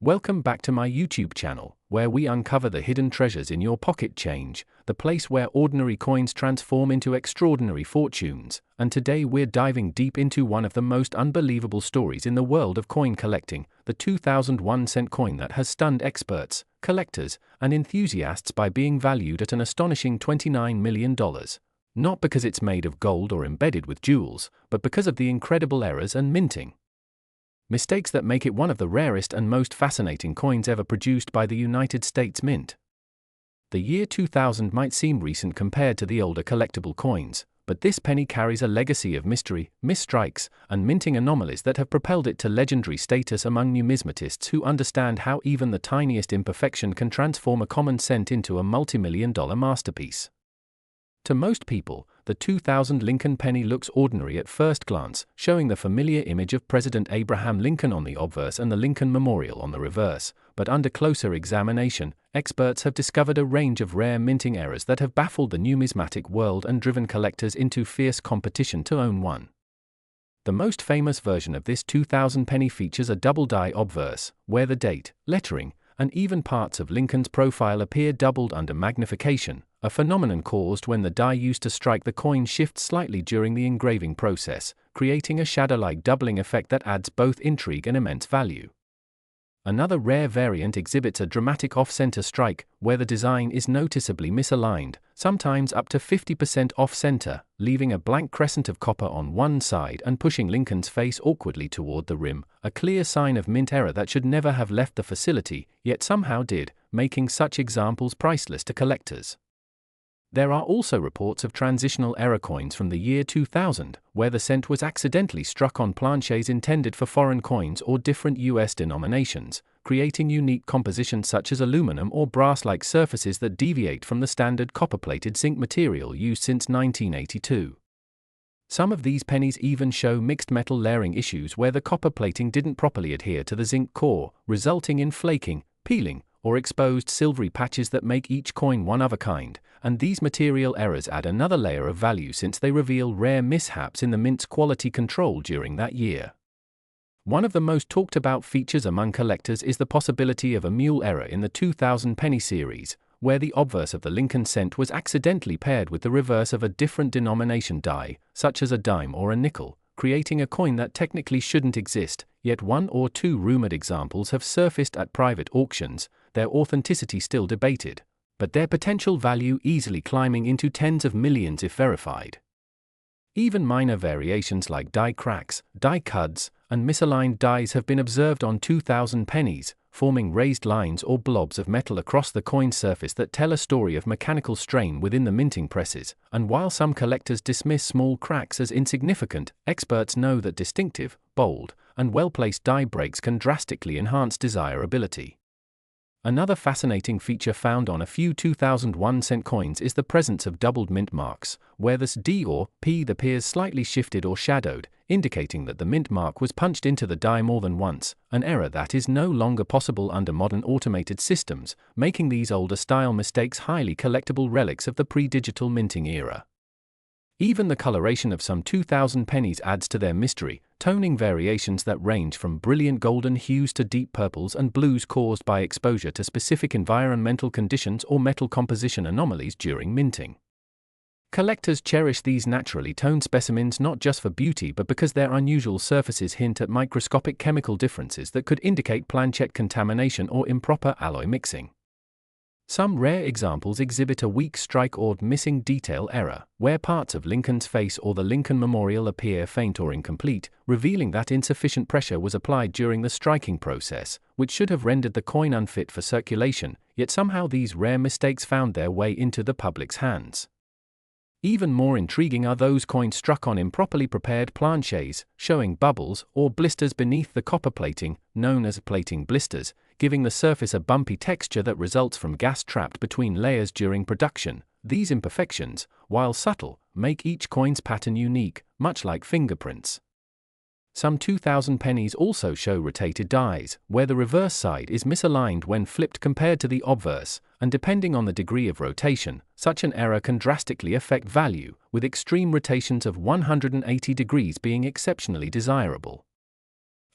Welcome back to my YouTube channel, where we uncover the hidden treasures in your pocket change, the place where ordinary coins transform into extraordinary fortunes. And today we're diving deep into one of the most unbelievable stories in the world of coin collecting, the 2001 cent coin that has stunned experts, collectors, and enthusiasts by being valued at an astonishing $29 million. Not because it's made of gold or embedded with jewels, but because of the incredible errors and minting mistakes that make it one of the rarest and most fascinating coins ever produced by the United States Mint. The year 2000 might seem recent compared to the older collectible coins, but this penny carries a legacy of mystery, misstrikes, and minting anomalies that have propelled it to legendary status among numismatists who understand how even the tiniest imperfection can transform a common cent into a multi-million-dollar masterpiece. To most people, the 2000 Lincoln penny looks ordinary at first glance, showing the familiar image of President Abraham Lincoln on the obverse and the Lincoln Memorial on the reverse. But under closer examination, experts have discovered a range of rare minting errors that have baffled the numismatic world and driven collectors into fierce competition to own one. The most famous version of this 2000 penny features a double die obverse, where the date, lettering, and even parts of Lincoln's profile appear doubled under magnification, a phenomenon caused when the die used to strike the coin shifts slightly during the engraving process, creating a shadow-like doubling effect that adds both intrigue and immense value. Another rare variant exhibits a dramatic off-center strike, where the design is noticeably misaligned, sometimes up to 50% off-center, leaving a blank crescent of copper on one side and pushing Lincoln's face awkwardly toward the rim, a clear sign of mint error that should never have left the facility, yet somehow did, making such examples priceless to collectors. There are also reports of transitional error coins from the year 2000, where the cent was accidentally struck on planchets intended for foreign coins or different US denominations, creating unique compositions such as aluminum or brass-like surfaces that deviate from the standard copper-plated zinc material used since 1982. Some of these pennies even show mixed metal layering issues where the copper plating didn't properly adhere to the zinc core, resulting in flaking, peeling, or exposed silvery patches that make each coin one of a kind, and these material errors add another layer of value since they reveal rare mishaps in the mint's quality control during that year. One of the most talked about features among collectors is the possibility of a mule error in the 2000 penny series, where the obverse of the Lincoln cent was accidentally paired with the reverse of a different denomination die, such as a dime or a nickel, creating a coin that technically shouldn't exist, yet one or two rumored examples have surfaced at private auctions, their authenticity still debated, but their potential value easily climbing into tens of millions if verified. Even minor variations like die cracks, die cuts, and misaligned dies have been observed on 2000 pennies, forming raised lines or blobs of metal across the coin's surface that tell a story of mechanical strain within the minting presses. And while some collectors dismiss small cracks as insignificant, experts know that distinctive, bold, and well-placed die breaks can drastically enhance desirability. Another fascinating feature found on a few 2001 cent coins is the presence of doubled mint marks, where the D or P appears slightly shifted or shadowed, indicating that the mint mark was punched into the die more than once, an error that is no longer possible under modern automated systems, making these older-style mistakes highly collectible relics of the pre-digital minting era. Even the coloration of some 2000 pennies adds to their mystery, toning variations that range from brilliant golden hues to deep purples and blues caused by exposure to specific environmental conditions or metal composition anomalies during minting. Collectors cherish these naturally toned specimens not just for beauty but because their unusual surfaces hint at microscopic chemical differences that could indicate planchet contamination or improper alloy mixing. Some rare examples exhibit a weak strike or missing detail error, where parts of Lincoln's face or the Lincoln Memorial appear faint or incomplete, revealing that insufficient pressure was applied during the striking process, which should have rendered the coin unfit for circulation, yet somehow these rare mistakes found their way into the public's hands. Even more intriguing are those coins struck on improperly prepared planchets, showing bubbles or blisters beneath the copper plating, known as plating blisters, giving the surface a bumpy texture that results from gas trapped between layers during production. These imperfections, while subtle, make each coin's pattern unique, much like fingerprints. Some 2000 pennies also show rotated dies, where the reverse side is misaligned when flipped compared to the obverse, and depending on the degree of rotation, such an error can drastically affect value, with extreme rotations of 180 degrees being exceptionally desirable.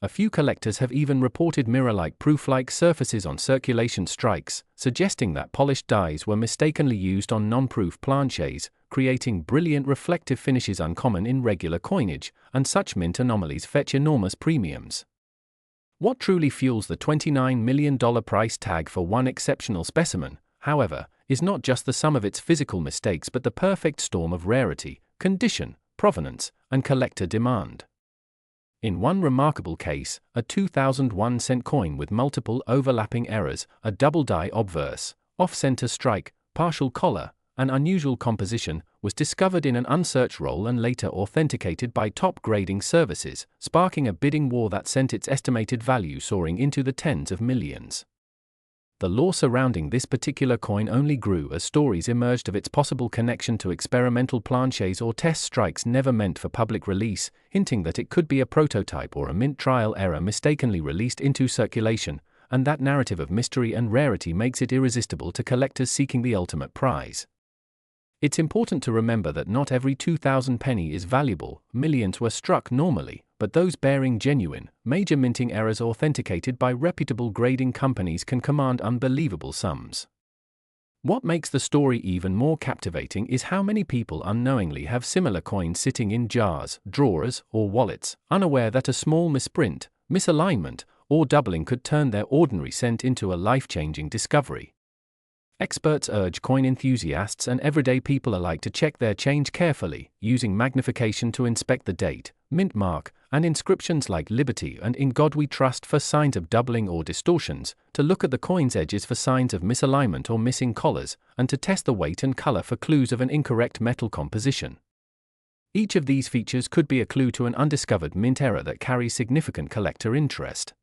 A few collectors have even reported mirror-like proof-like surfaces on circulation strikes, suggesting that polished dies were mistakenly used on non-proof planchets, creating brilliant reflective finishes uncommon in regular coinage, and such mint anomalies fetch enormous premiums. What truly fuels the $29 million price tag for one exceptional specimen, however, is not just the sum of its physical mistakes but the perfect storm of rarity, condition, provenance, and collector demand. In one remarkable case, a 2001 cent coin with multiple overlapping errors, a double die obverse, off-center strike, partial collar, and unusual composition, was discovered in an unsearched roll and later authenticated by top grading services, sparking a bidding war that sent its estimated value soaring into the tens of millions. The lore surrounding this particular coin only grew as stories emerged of its possible connection to experimental planchets or test strikes never meant for public release, hinting that it could be a prototype or a mint trial error mistakenly released into circulation, and that narrative of mystery and rarity makes it irresistible to collectors seeking the ultimate prize. It's important to remember that not every 2,000 penny is valuable. Millions were struck normally, but those bearing genuine, major minting errors authenticated by reputable grading companies can command unbelievable sums. What makes the story even more captivating is how many people unknowingly have similar coins sitting in jars, drawers, or wallets, unaware that a small misprint, misalignment, or doubling could turn their ordinary cent into a life-changing discovery. Experts urge coin enthusiasts and everyday people alike to check their change carefully, using magnification to inspect the date, mint mark, and inscriptions like Liberty and In God We Trust for signs of doubling or distortions, to look at the coin's edges for signs of misalignment or missing collars, and to test the weight and color for clues of an incorrect metal composition. Each of these features could be a clue to an undiscovered mint error that carries significant collector interest.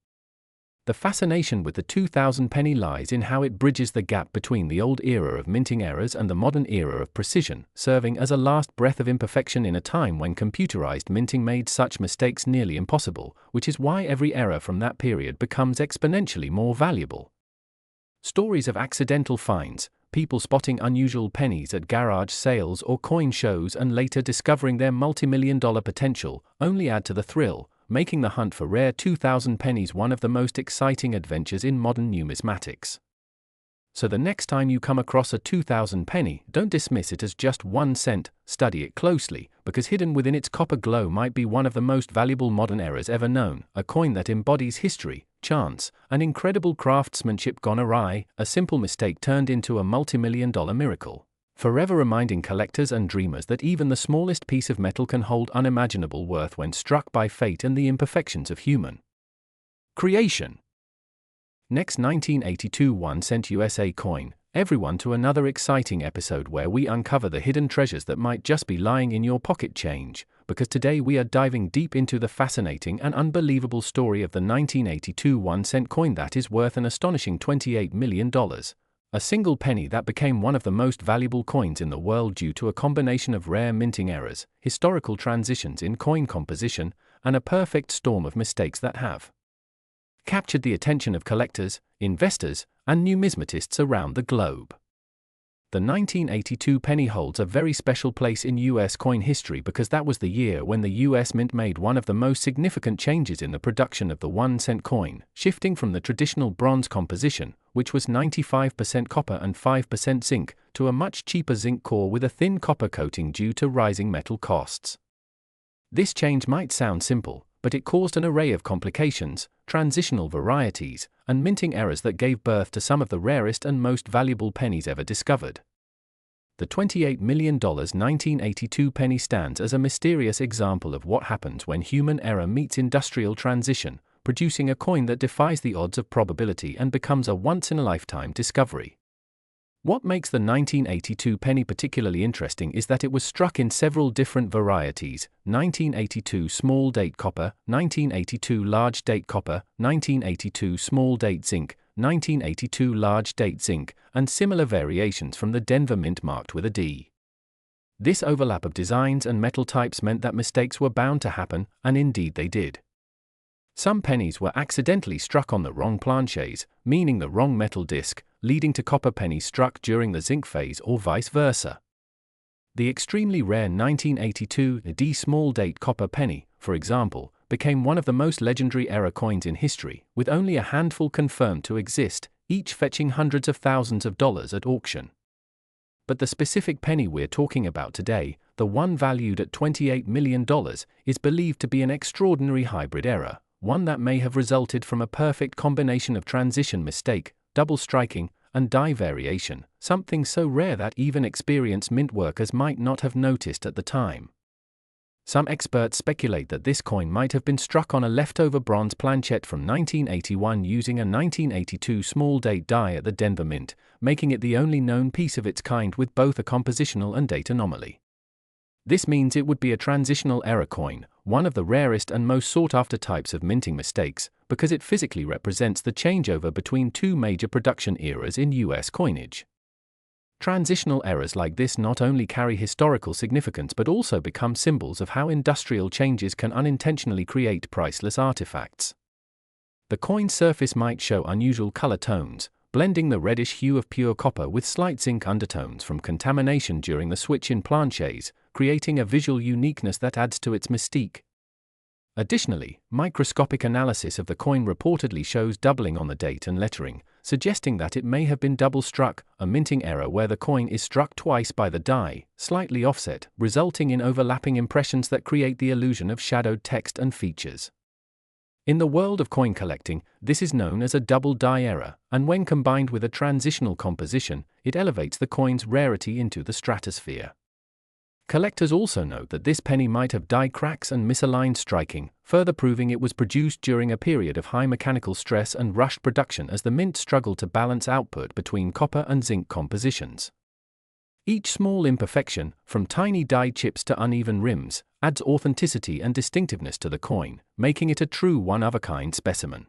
The fascination with the 2,000 penny lies in how it bridges the gap between the old era of minting errors and the modern era of precision, serving as a last breath of imperfection in a time when computerized minting made such mistakes nearly impossible, which is why every error from that period becomes exponentially more valuable. Stories of accidental finds, people spotting unusual pennies at garage sales or coin shows and later discovering their multi-million-dollar potential, only add to the thrill, making the hunt for rare 2,000 pennies one of the most exciting adventures in modern numismatics. So the next time you come across a 2,000 penny, don't dismiss it as just 1 cent, study it closely, because hidden within its copper glow might be one of the most valuable modern errors ever known, a coin that embodies history, chance, and incredible craftsmanship gone awry, a simple mistake turned into a multi-million-dollar miracle. Forever reminding collectors and dreamers that even the smallest piece of metal can hold unimaginable worth when struck by fate and the imperfections of human creation. Next, 1982 1 cent USA coin. Everyone to another exciting episode where we uncover the hidden treasures that might just be lying in your pocket change, because today we are diving deep into the fascinating and unbelievable story of the 1982 1 cent coin that is worth an astonishing $28 million. A single penny that became one of the most valuable coins in the world due to a combination of rare minting errors, historical transitions in coin composition, and a perfect storm of mistakes that have captured the attention of collectors, investors, and numismatists around the globe. The 1982 penny holds a very special place in U.S. coin history because that was the year when the U.S. Mint made one of the most significant changes in the production of the 1 cent coin, shifting from the traditional bronze composition, which was 95% copper and 5% zinc, to a much cheaper zinc core with a thin copper coating due to rising metal costs. This change might sound simple, but it caused an array of complications, transitional varieties, and minting errors that gave birth to some of the rarest and most valuable pennies ever discovered. The $28 million 1982 penny stands as a mysterious example of what happens when human error meets industrial transition, producing a coin that defies the odds of probability and becomes a once-in-a-lifetime discovery. What makes the 1982 penny particularly interesting is that it was struck in several different varieties: 1982 small date copper, 1982 large date copper, 1982 small date zinc, 1982 large date zinc, and similar variations from the Denver Mint marked with a D. This overlap of designs and metal types meant that mistakes were bound to happen, and indeed they did. Some pennies were accidentally struck on the wrong planchets, meaning the wrong metal disc, leading to copper pennies struck during the zinc phase or vice versa. The extremely rare 1982 D small date copper penny, for example, became one of the most legendary error coins in history, with only a handful confirmed to exist, each fetching hundreds of thousands of dollars at auction. But the specific penny we're talking about today, the one valued at $28 million, is believed to be an extraordinary hybrid error, one that may have resulted from a perfect combination of transition mistake, double striking, and die variation, something so rare that even experienced mint workers might not have noticed at the time. Some experts speculate that this coin might have been struck on a leftover bronze planchette from 1981 using a 1982 small date die at the Denver Mint, making it the only known piece of its kind with both a compositional and date anomaly. This means it would be a transitional error coin, one of the rarest and most sought-after types of minting mistakes, because it physically represents the changeover between two major production eras in US coinage. Transitional errors like this not only carry historical significance but also become symbols of how industrial changes can unintentionally create priceless artifacts. The coin's surface might show unusual color tones, blending the reddish hue of pure copper with slight zinc undertones from contamination during the switch in planchets, creating a visual uniqueness that adds to its mystique. Additionally, microscopic analysis of the coin reportedly shows doubling on the date and lettering, suggesting that it may have been double-struck, a minting error where the coin is struck twice by the die, slightly offset, resulting in overlapping impressions that create the illusion of shadowed text and features. In the world of coin collecting, this is known as a double die error, and when combined with a transitional composition, it elevates the coin's rarity into the stratosphere. Collectors also note that this penny might have die cracks and misaligned striking, further proving it was produced during a period of high mechanical stress and rushed production as the mint struggled to balance output between copper and zinc compositions. Each small imperfection, from tiny die chips to uneven rims, adds authenticity and distinctiveness to the coin, making it a true one-of-a-kind specimen.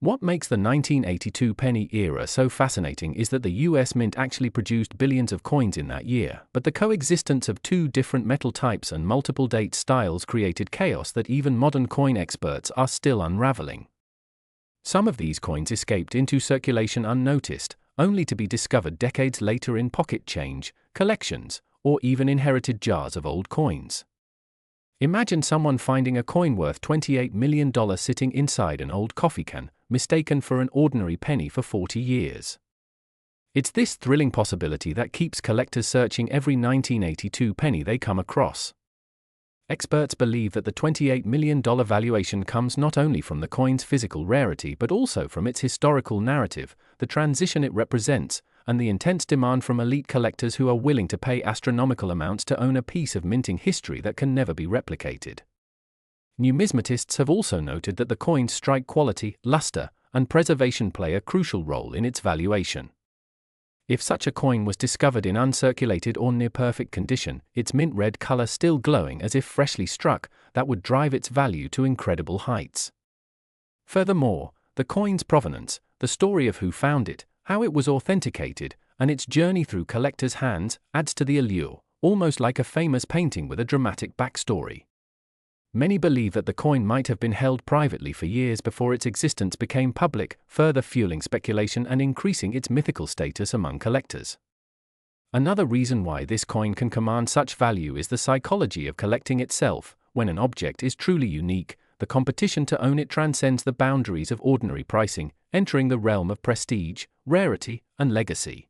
What makes the 1982 penny era so fascinating is that the US Mint actually produced billions of coins in that year, but the coexistence of two different metal types and multiple date styles created chaos that even modern coin experts are still unraveling. Some of these coins escaped into circulation unnoticed, only to be discovered decades later in pocket change, collections, or even inherited jars of old coins. Imagine someone finding a coin worth $28 million sitting inside an old coffee can, mistaken for an ordinary penny for 40 years. It's this thrilling possibility that keeps collectors searching every 1982 penny they come across. Experts believe that the $28 million valuation comes not only from the coin's physical rarity but also from its historical narrative, the transition it represents, and the intense demand from elite collectors who are willing to pay astronomical amounts to own a piece of minting history that can never be replicated. Numismatists have also noted that the coin's strike quality, luster, and preservation play a crucial role in its valuation. If such a coin was discovered in uncirculated or near-perfect condition, its mint red color still glowing as if freshly struck, that would drive its value to incredible heights. Furthermore, the coin's provenance, the story of who found it, how it was authenticated, and its journey through collectors' hands, adds to the allure, almost like a famous painting with a dramatic backstory. Many believe that the coin might have been held privately for years before its existence became public, further fueling speculation and increasing its mythical status among collectors. Another reason why this coin can command such value is the psychology of collecting itself. When an object is truly unique, the competition to own it transcends the boundaries of ordinary pricing, entering the realm of prestige, rarity, and legacy.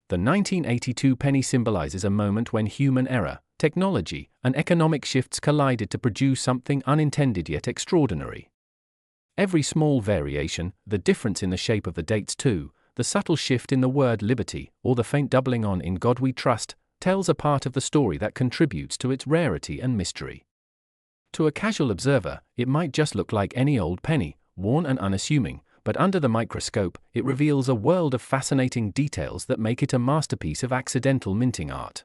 The 1982 penny symbolizes a moment when human error, technology, and economic shifts collided to produce something unintended yet extraordinary. Every small variation, the difference in the shape of the dates too, the subtle shift in the word liberty, or the faint doubling on "in God we trust," tells a part of the story that contributes to its rarity and mystery. To a casual observer, it might just look like any old penny, worn and unassuming, but under the microscope, it reveals a world of fascinating details that make it a masterpiece of accidental minting art.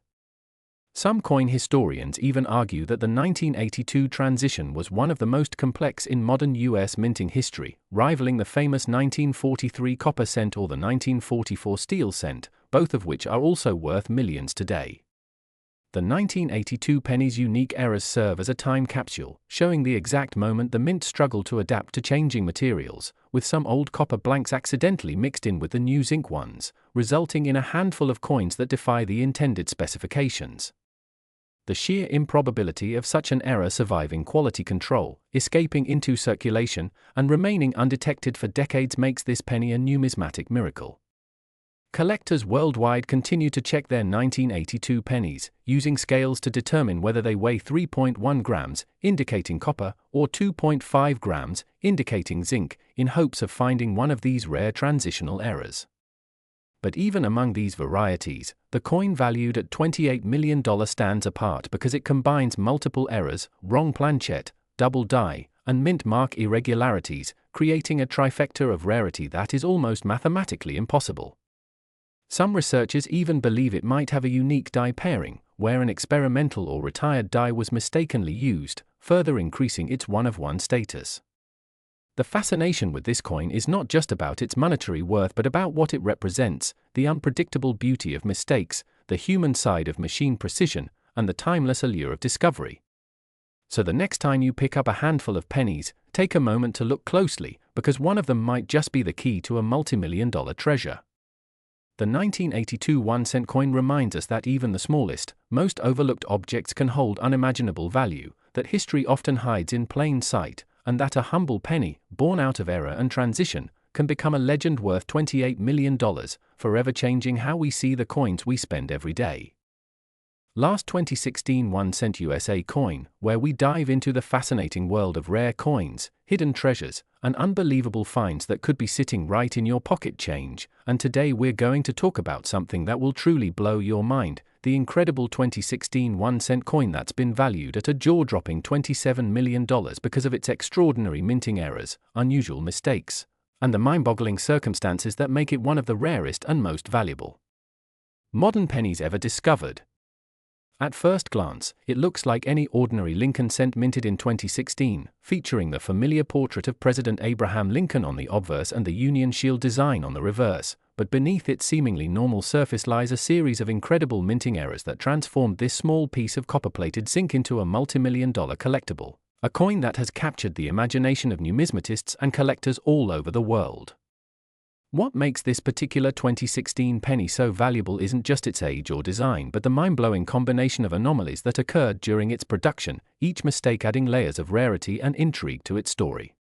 Some coin historians even argue that the 1982 transition was one of the most complex in modern US minting history, rivaling the famous 1943 copper cent or the 1944 steel cent, both of which are also worth millions today. The 1982 penny's unique errors serve as a time capsule, showing the exact moment the mint struggled to adapt to changing materials, with some old copper blanks accidentally mixed in with the new zinc ones, resulting in a handful of coins that defy the intended specifications. the sheer improbability of such an error surviving quality control, escaping into circulation, and remaining undetected for decades makes this penny a numismatic miracle. Collectors worldwide continue to check their 1982 pennies, using scales to determine whether they weigh 3.1 grams, indicating copper, or 2.5 grams, indicating zinc, in hopes of finding one of these rare transitional errors. But even among these varieties, the coin valued at $28 million stands apart because it combines multiple errors, wrong planchet, double die, and mint mark irregularities, creating a trifecta of rarity that is almost mathematically impossible. Some researchers even believe it might have a unique die pairing, where an experimental or retired die was mistakenly used, further increasing its one-of-one status. The fascination with this coin is not just about its monetary worth but about what it represents, the unpredictable beauty of mistakes, the human side of machine precision, and the timeless allure of discovery. So the next time you pick up a handful of pennies, take a moment to look closely, because one of them might just be the key to a multi-million-dollar treasure. The 1982 1-cent coin reminds us that even the smallest, most overlooked objects can hold unimaginable value, that history often hides in plain sight, and that a humble penny, born out of error and transition, can become a legend worth $28 million, forever changing how we see the coins we spend every day. Last 2016 1-cent USA coin, where we dive into the fascinating world of rare coins, hidden treasures, and unbelievable finds that could be sitting right in your pocket change, and today we're going to talk about something that will truly blow your mind, the incredible 2016 1-cent coin that's been valued at a jaw-dropping $27 million because of its extraordinary minting errors, unusual mistakes, and the mind-boggling circumstances that make it one of the rarest and most valuable modern pennies ever discovered. At first glance, it looks like any ordinary Lincoln cent minted in 2016, featuring the familiar portrait of President Abraham Lincoln on the obverse and the Union Shield design on the reverse, but beneath its seemingly normal surface lies a series of incredible minting errors that transformed this small piece of copper-plated zinc into a multi-million-dollar collectible, a coin that has captured the imagination of numismatists and collectors all over the world. What makes this particular 2016 penny so valuable isn't just its age or design but the mind-blowing combination of anomalies that occurred during its production, each mistake adding layers of rarity and intrigue to its story.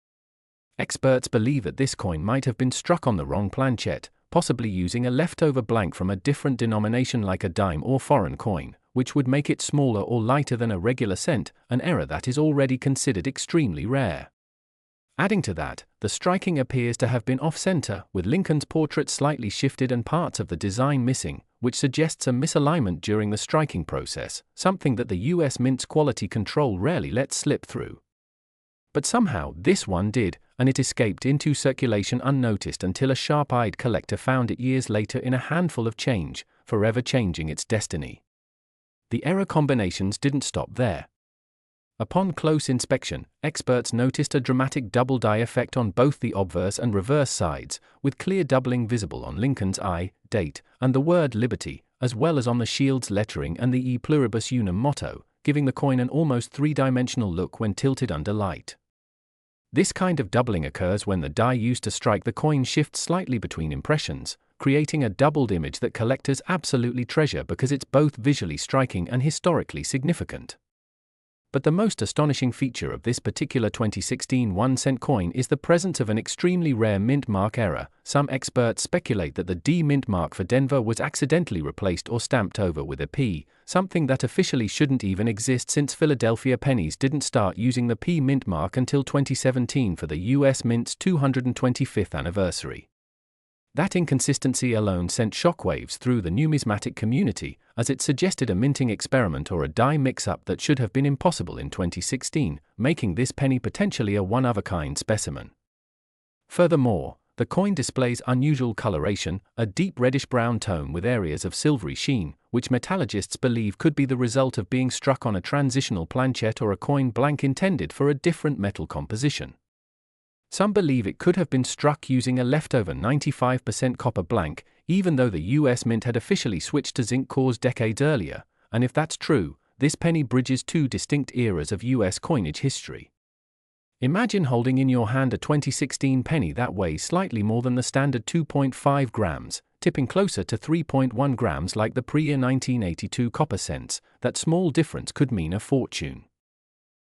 Experts believe that this coin might have been struck on the wrong planchet, possibly using a leftover blank from a different denomination like a dime or foreign coin, which would make it smaller or lighter than a regular cent, an error that is already considered extremely rare. Adding to that, the striking appears to have been off-center, with Lincoln's portrait slightly shifted and parts of the design missing, which suggests a misalignment during the striking process, something that the US Mint's quality control rarely lets slip through. But somehow this one did, and it escaped into circulation unnoticed until a sharp-eyed collector found it years later in a handful of change, forever changing its destiny. The error combinations didn't stop there. Upon close inspection, experts noticed a dramatic double die effect on both the obverse and reverse sides, with clear doubling visible on Lincoln's I, date, and the word liberty, as well as on the shield's lettering and the E pluribus unum motto, giving the coin an almost three-dimensional look when tilted under light. This kind of doubling occurs when the die used to strike the coin shifts slightly between impressions, creating a doubled image that collectors absolutely treasure because it's both visually striking and historically significant. But the most astonishing feature of this particular 2016 1-cent coin is the presence of an extremely rare mint mark error. Some experts speculate that the D mint mark for Denver was accidentally replaced or stamped over with a P, something that officially shouldn't even exist since Philadelphia pennies didn't start using the P mint mark until 2017 for the US Mint's 225th anniversary. That inconsistency alone sent shockwaves through the numismatic community, as it suggested a minting experiment or a die mix-up that should have been impossible in 2016, making this penny potentially a one-of-a-kind specimen. Furthermore, the coin displays unusual coloration, a deep reddish-brown tone with areas of silvery sheen, which metallurgists believe could be the result of being struck on a transitional planchet or a coin blank intended for a different metal composition. Some believe it could have been struck using a leftover 95% copper blank, even though the US Mint had officially switched to zinc cores decades earlier, and if that's true, this penny bridges two distinct eras of US coinage history. Imagine holding in your hand a 2016 penny that weighs slightly more than the standard 2.5 grams, tipping closer to 3.1 grams like the pre-year 1982 copper cents. That small difference could mean a fortune.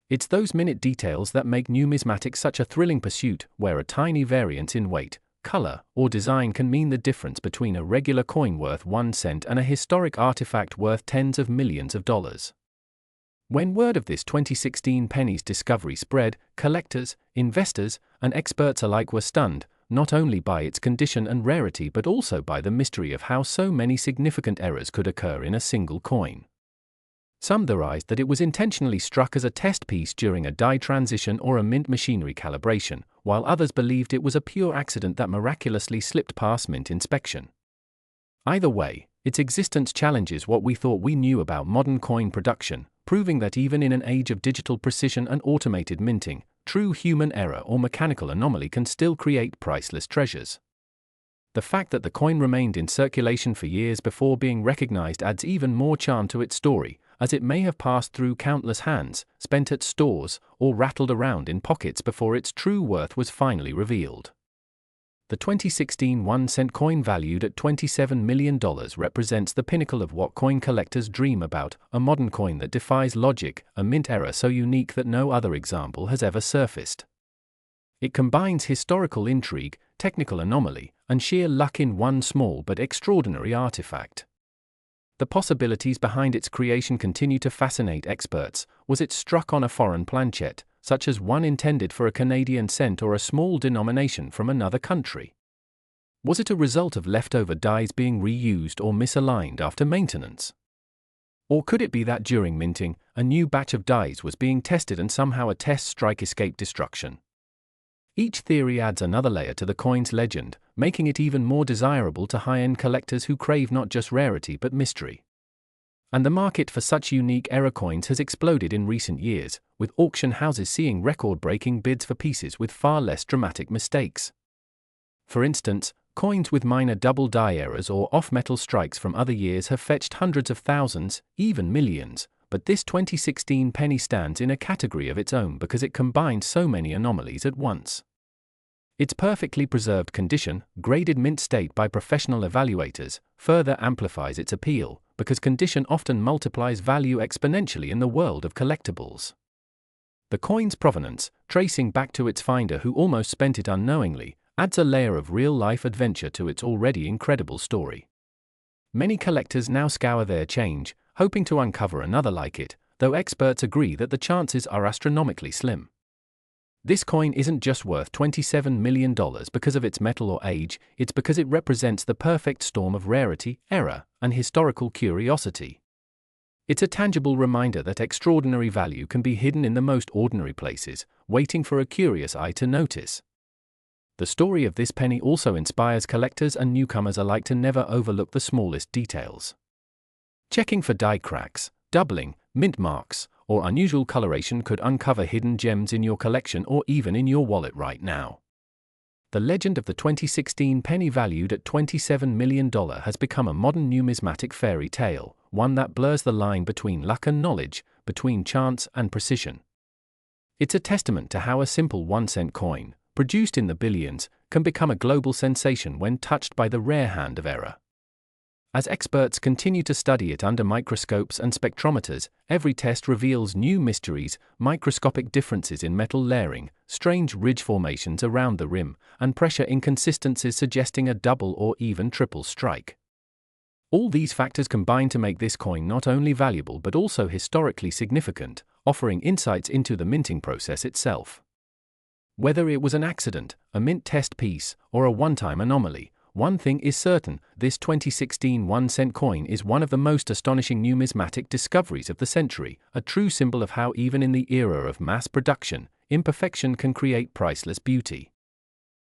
It's those minute details that make numismatics such a thrilling pursuit, where a tiny variance in weight, color, or design can mean the difference between a regular coin worth 1 cent and a historic artifact worth tens of millions of dollars. When word of this 2016 penny's discovery spread, collectors, investors, and experts alike were stunned, not only by its condition and rarity but also by the mystery of how so many significant errors could occur in a single coin. Some theorized that it was intentionally struck as a test piece during a die transition or a mint machinery calibration, while others believed it was a pure accident that miraculously slipped past mint inspection. Either way, its existence challenges what we thought we knew about modern coin production, proving that even in an age of digital precision and automated minting, true human error or mechanical anomaly can still create priceless treasures. The fact that the coin remained in circulation for years before being recognized adds even more charm to its story, as it may have passed through countless hands, spent at stores, or rattled around in pockets before its true worth was finally revealed. The 2016 1-cent coin valued at $27 million represents the pinnacle of what coin collectors dream about, a modern coin that defies logic, a mint error so unique that no other example has ever surfaced. It combines historical intrigue, technical anomaly, and sheer luck in one small but extraordinary artifact. The possibilities behind its creation continue to fascinate experts. Was it struck on a foreign planchette, such as one intended for a Canadian cent or a small denomination from another country? Was it a result of leftover dies being reused or misaligned after maintenance? Or could it be that during minting, a new batch of dies was being tested and somehow a test strike escaped destruction? Each theory adds another layer to the coin's legend, making it even more desirable to high-end collectors who crave not just rarity but mystery. And the market for such unique error coins has exploded in recent years, with auction houses seeing record-breaking bids for pieces with far less dramatic mistakes. For instance, coins with minor double die errors or off-metal strikes from other years have fetched hundreds of thousands, even millions, but this 2016 penny stands in a category of its own because it combines so many anomalies at once. Its perfectly preserved condition, graded mint state by professional evaluators, further amplifies its appeal, because condition often multiplies value exponentially in the world of collectibles. The coin's provenance, tracing back to its finder who almost spent it unknowingly, adds a layer of real-life adventure to its already incredible story. Many collectors now scour their change, hoping to uncover another like it, though experts agree that the chances are astronomically slim. This coin isn't just worth $27 million because of its metal or age, it's because it represents the perfect storm of rarity, error, and historical curiosity. It's a tangible reminder that extraordinary value can be hidden in the most ordinary places, waiting for a curious eye to notice. The story of this penny also inspires collectors and newcomers alike to never overlook the smallest details. Checking for die cracks, doubling, mint marks, or unusual coloration could uncover hidden gems in your collection or even in your wallet right now. The legend of the 2016 penny valued at $27 million has become a modern numismatic fairy tale, one that blurs the line between luck and knowledge, between chance and precision. It's a testament to how a simple 1-cent coin, produced in the billions, can become a global sensation when touched by the rare hand of error. As experts continue to study it under microscopes and spectrometers, every test reveals new mysteries, microscopic differences in metal layering, strange ridge formations around the rim, and pressure inconsistencies suggesting a double or even triple strike. All these factors combine to make this coin not only valuable but also historically significant, offering insights into the minting process itself. Whether it was an accident, a mint test piece, or a one-time anomaly, one thing is certain: this 2016 1-cent coin is one of the most astonishing numismatic discoveries of the century, a true symbol of how even in the era of mass production, imperfection can create priceless beauty.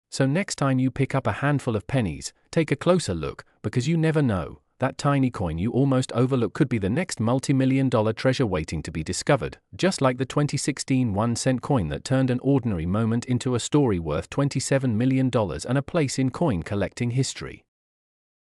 So next time you pick up a handful of pennies, take a closer look, because you never know, that tiny coin you almost overlook could be the next multi-million-dollar treasure waiting to be discovered, just like the 2016 1-cent coin that turned an ordinary moment into a story worth $27 million and a place in coin collecting history.